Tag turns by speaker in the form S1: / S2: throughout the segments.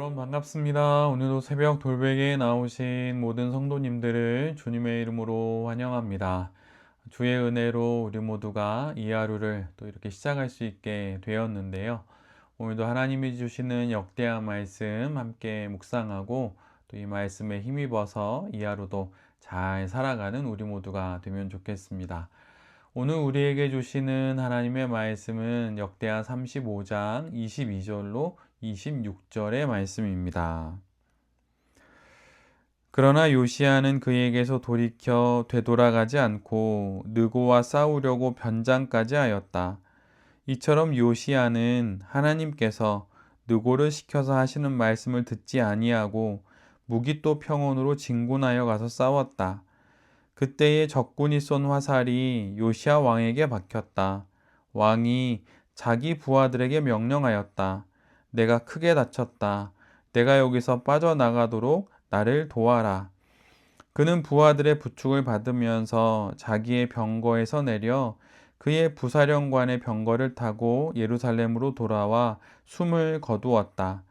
S1: 여러분 반갑습니다. 오늘도 새벽 돌베개에 나오신 모든 성도님들을 주님의 이름으로 환영합니다. 주의 은혜로 우리 모두가 이 하루를 또 이렇게 시작할 수 있게 되었는데요. 오늘도 하나님이 주시는 역대한 말씀 함께 묵상하고 또 이 말씀에 힘입어서 이 하루도 잘 살아가는 우리 모두가 되면 좋겠습니다. 오늘 우리에게 주시는 하나님의 말씀은 역대하 35장 22절로 26절의 말씀입니다. 그러나 요시야는 그에게서 돌이켜 되돌아가지 않고 느고와 싸우려고 변장까지 하였다. 이처럼 요시야는 하나님께서 느고를 시켜서 하시는 말씀을 듣지 아니하고 무기또 평원으로 진군하여 가서 싸웠다. 그때에 적군이 쏜 화살이 요시야 왕에게 박혔다. 왕이 자기 부하들에게 명령하였다. 내가 크게 다쳤다. 내가 여기서 빠져나가도록 나를 도와라. 그는 부하들의 부축을 받으면서 자기의 병거에서 내려 그의 부사령관의 병거를 타고 예루살렘으로 돌아와 숨을 거두었다.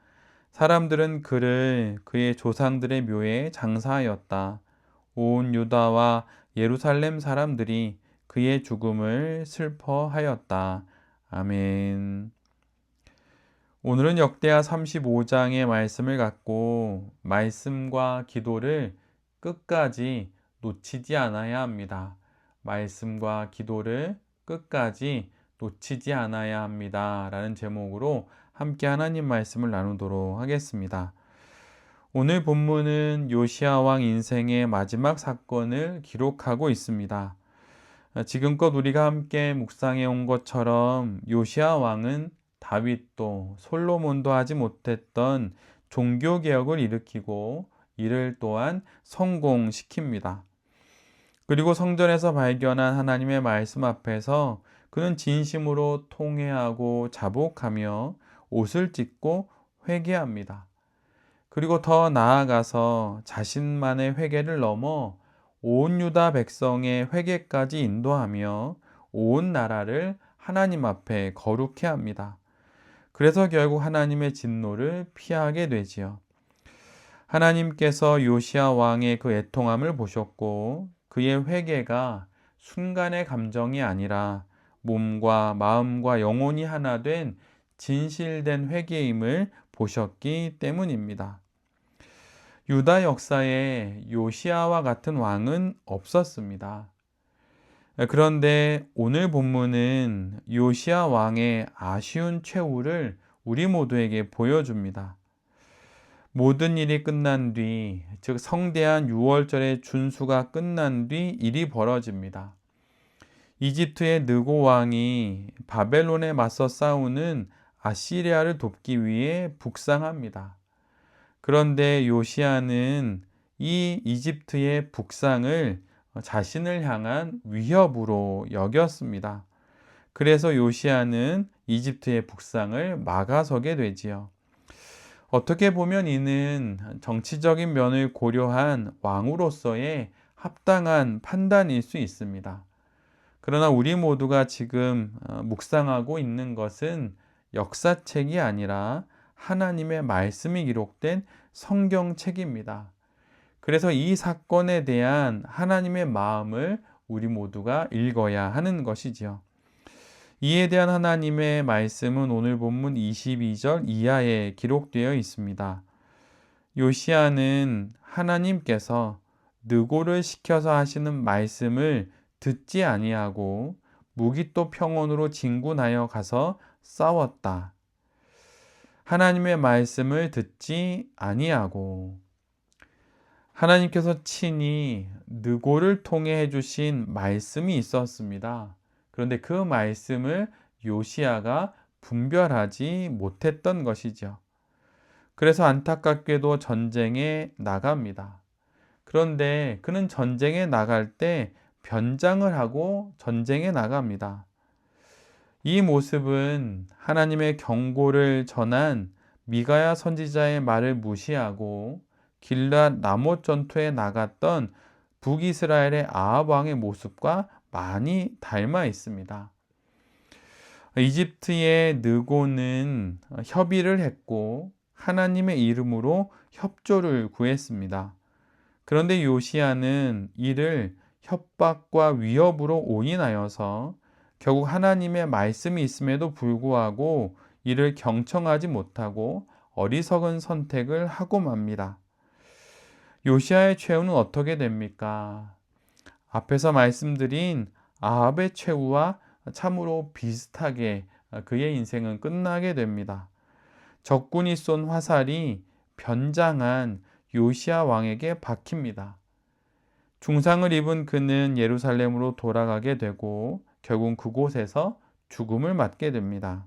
S1: 사람들은 그를 그의 조상들의 묘에 장사하였다. 온 유다와 예루살렘 사람들이 그의 죽음을 슬퍼하였다. 아멘. 오늘은 역대하 35장의 말씀을 갖고 말씀과 기도를 끝까지 놓치지 않아야 합니다. 말씀과 기도를 끝까지 놓치지 않아야 합니다. 라는 제목으로 함께 하나님 말씀을 나누도록 하겠습니다. 오늘 본문은 요시야 왕 인생의 마지막 사건을 기록하고 있습니다. 지금껏 우리가 함께 묵상해 온 것처럼 요시야 왕은 다윗도 솔로몬도 하지 못했던 종교개혁을 일으키고 이를 또한 성공시킵니다. 그리고 성전에서 발견한 하나님의 말씀 앞에서 그는 진심으로 통회하고 자복하며 옷을 찢고 회개합니다. 그리고 더 나아가서 자신만의 회개를 넘어 온 유다 백성의 회개까지 인도하며 온 나라를 하나님 앞에 거룩해 합니다. 그래서 결국 하나님의 진노를 피하게 되지요. 하나님께서 요시야 왕의 그 애통함을 보셨고 그의 회개가 순간의 감정이 아니라 몸과 마음과 영혼이 하나 된 진실된 회개임을 보셨기 때문입니다. 유다 역사에 요시야와 같은 왕은 없었습니다. 그런데 오늘 본문은 요시야 왕의 아쉬운 최후를 우리 모두에게 보여줍니다. 모든 일이 끝난 뒤, 즉 성대한 6월절의 준수가 끝난 뒤 일이 벌어집니다. 이집트의 느고 왕이 바벨론에 맞서 싸우는 아시리아를 돕기 위해 북상합니다. 그런데 요시야는 이 이집트의 북상을 자신을 향한 위협으로 여겼습니다. 그래서 요시야는 이집트의 북상을 막아서게 되지요. 어떻게 보면 이는 정치적인 면을 고려한 왕으로서의 합당한 판단일 수 있습니다. 그러나 우리 모두가 지금 묵상하고 있는 것은 역사책이 아니라 하나님의 말씀이 기록된 성경책입니다. 그래서 이 사건에 대한 하나님의 마음을 우리 모두가 읽어야 하는 것이지요. 이에 대한 하나님의 말씀은 오늘 본문 22절 이하에 기록되어 있습니다. 요시야는 하나님께서 느고를 시켜서 하시는 말씀을 듣지 아니하고 무기또 평원으로 진군하여 가서 싸웠다. 하나님의 말씀을 듣지 아니하고 하나님께서 친히 느고를 통해 해주신 말씀이 있었습니다. 그런데 그 말씀을 요시야가 분별하지 못했던 것이죠. 그래서 안타깝게도 전쟁에 나갑니다. 그런데 그는 전쟁에 나갈 때 변장을 하고 전쟁에 나갑니다. 이 모습은 하나님의 경고를 전한 미가야 선지자의 말을 무시하고 길앗 라못 전투에 나갔던 북이스라엘의 아합 왕의 모습과 많이 닮아 있습니다. 이집트의 느고는 협의를 했고 하나님의 이름으로 협조를 구했습니다. 그런데 요시야는 이를 협박과 위협으로 오인하여서 결국 하나님의 말씀이 있음에도 불구하고 이를 경청하지 못하고 어리석은 선택을 하고 맙니다. 요시야의 최후는 어떻게 됩니까? 앞에서 말씀드린 아합의 최후와 참으로 비슷하게 그의 인생은 끝나게 됩니다. 적군이 쏜 화살이 변장한 요시야 왕에게 박힙니다. 중상을 입은 그는 예루살렘으로 돌아가게 되고 결국 그곳에서 죽음을 맞게 됩니다.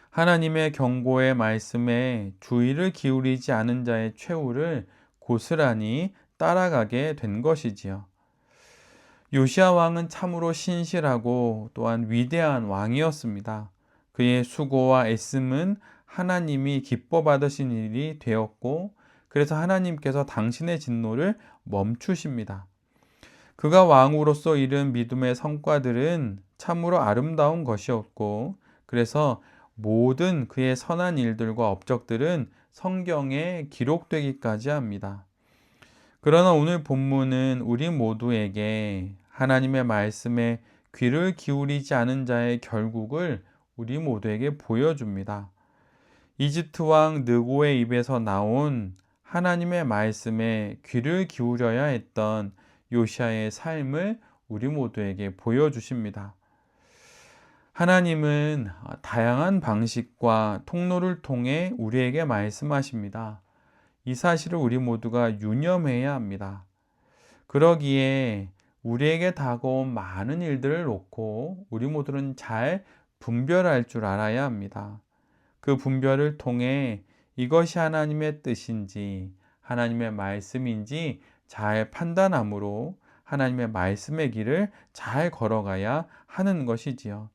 S1: 하나님의 경고의 말씀에 주의를 기울이지 않은 자의 최후를 고스란히 따라가게 된 것이지요. 요시야 왕은 참으로 신실하고 또한 위대한 왕이었습니다. 그의 수고와 애씀은 하나님이 기뻐 받으신 일이 되었고, 그래서 하나님께서 당신의 진노를 멈추십니다. 그가 왕으로서 이룬 믿음의 성과들은 참으로 아름다운 것이었고, 그래서 모든 그의 선한 일들과 업적들은 성경에 기록되기까지 합니다. 그러나 오늘 본문은 우리 모두에게 하나님의 말씀에 귀를 기울이지 않은 자의 결국을 우리 모두에게 보여줍니다. 이집트 왕 느고의 입에서 나온 하나님의 말씀에 귀를 기울여야 했던 요시야의 삶을 우리 모두에게 보여주십니다. 하나님은 다양한 방식과 통로를 통해 우리에게 말씀하십니다. 이 사실을 우리 모두가 유념해야 합니다. 그러기에 우리에게 다가온 많은 일들을 놓고 우리 모두는 잘 분별할 줄 알아야 합니다. 그 분별을 통해 이것이 하나님의 뜻인지 하나님의 말씀인지 잘 판단함으로 하나님의 말씀의 길을 잘 걸어가야 하는 것이지요.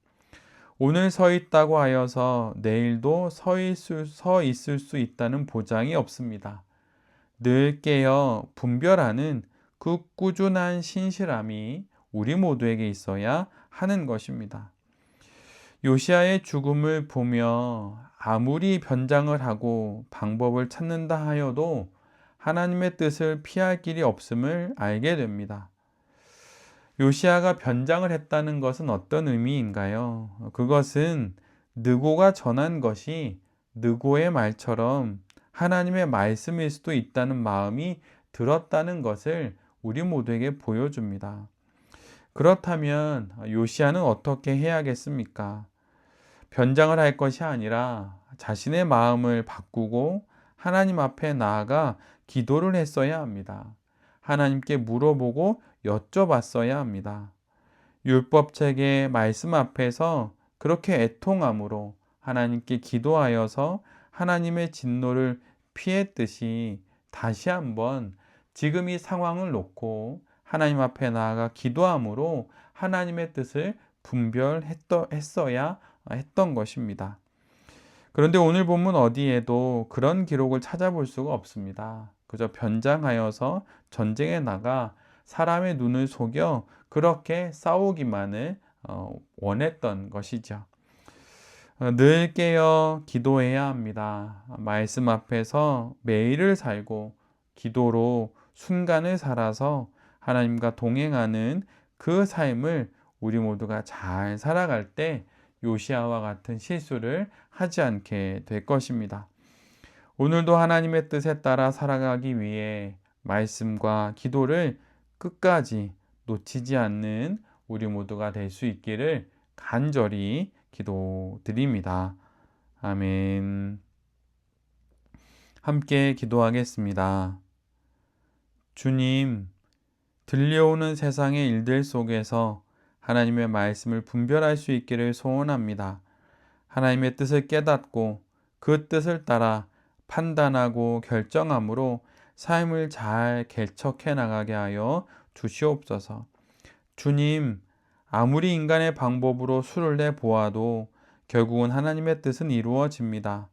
S1: 오늘 서 있다고 하여서 내일도 서 있을 수 있다는 보장이 없습니다. 늘 깨어 분별하는 그 꾸준한 신실함이 우리 모두에게 있어야 하는 것입니다. 요시야의 죽음을 보며 아무리 변장을 하고 방법을 찾는다 하여도 하나님의 뜻을 피할 길이 없음을 알게 됩니다. 요시야가 변장을 했다는 것은 어떤 의미인가요? 그것은 느고가 전한 것이 느고의 말처럼 하나님의 말씀일 수도 있다는 마음이 들었다는 것을 우리 모두에게 보여줍니다. 그렇다면 요시야는 어떻게 해야겠습니까? 변장을 할 것이 아니라 자신의 마음을 바꾸고 하나님 앞에 나아가 기도를 했어야 합니다. 하나님께 물어보고 여쭤봤어야 합니다. 율법책의 말씀 앞에서 그렇게 애통함으로 하나님께 기도하여서 하나님의 진노를 피했듯이 다시 한번 지금 이 상황을 놓고 하나님 앞에 나아가 기도함으로 하나님의 뜻을 분별했어야 했던 것입니다. 그런데 오늘 본문 어디에도 그런 기록을 찾아볼 수가 없습니다. 그저 변장하여서 전쟁에 나가 사람의 눈을 속여 그렇게 싸우기만을 원했던 것이죠. 늘 깨어 기도해야 합니다. 말씀 앞에서 매일을 살고 기도로 순간을 살아서 하나님과 동행하는 그 삶을 우리 모두가 잘 살아갈 때 요시야와 같은 실수를 하지 않게 될 것입니다. 오늘도 하나님의 뜻에 따라 살아가기 위해 말씀과 기도를 끝까지 놓치지 않는 우리 모두가 될 수 있기를 간절히 기도드립니다. 아멘. 함께 기도하겠습니다. 주님, 들려오는 세상의 일들 속에서 하나님의 말씀을 분별할 수 있기를 소원합니다. 하나님의 뜻을 깨닫고 그 뜻을 따라 판단하고 결정함으로 삶을 잘 개척해 나가게 하여 주시옵소서. 주님, 아무리 인간의 방법으로 수를 내 보아도 결국은 하나님의 뜻은 이루어집니다.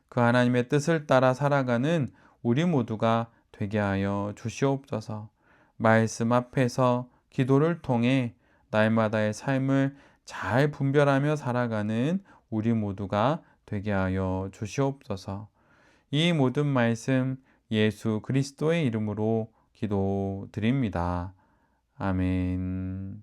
S1: 그 하나님의 뜻을 따라 살아가는 우리 모두가 되게 하여 주시옵소서. 말씀 앞에서 기도를 통해 날마다의 삶을 잘 분별하며 살아가는 우리 모두가 되게 하여 주시옵소서. 이 모든 말씀 예수 그리스도의 이름으로 기도드립니다. 아멘.